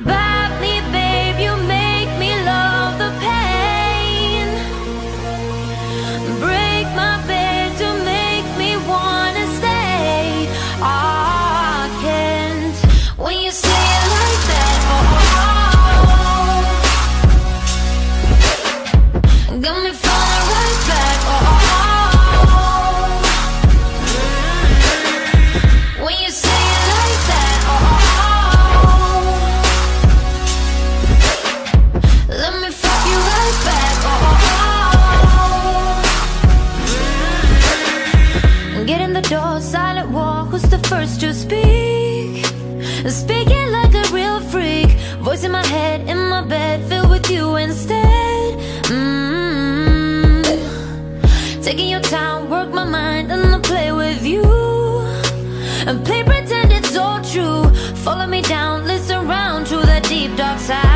Bite me, babe, you make me love the pain. Break my bed to make me wanna stay. I can't when you say it like that. Oh, got me falling right back. Oh, when you say it like that. Oh, let me fuck you right back. Oh, get in the door, silent walk. Who's the first to speak? Speaking like a real freak. Voice in my head, in my bed, filled with you instead. Taking your time, work my mind, and I'll play with you. And play pretend it's all true. Follow me down, listen round to that deep dark side.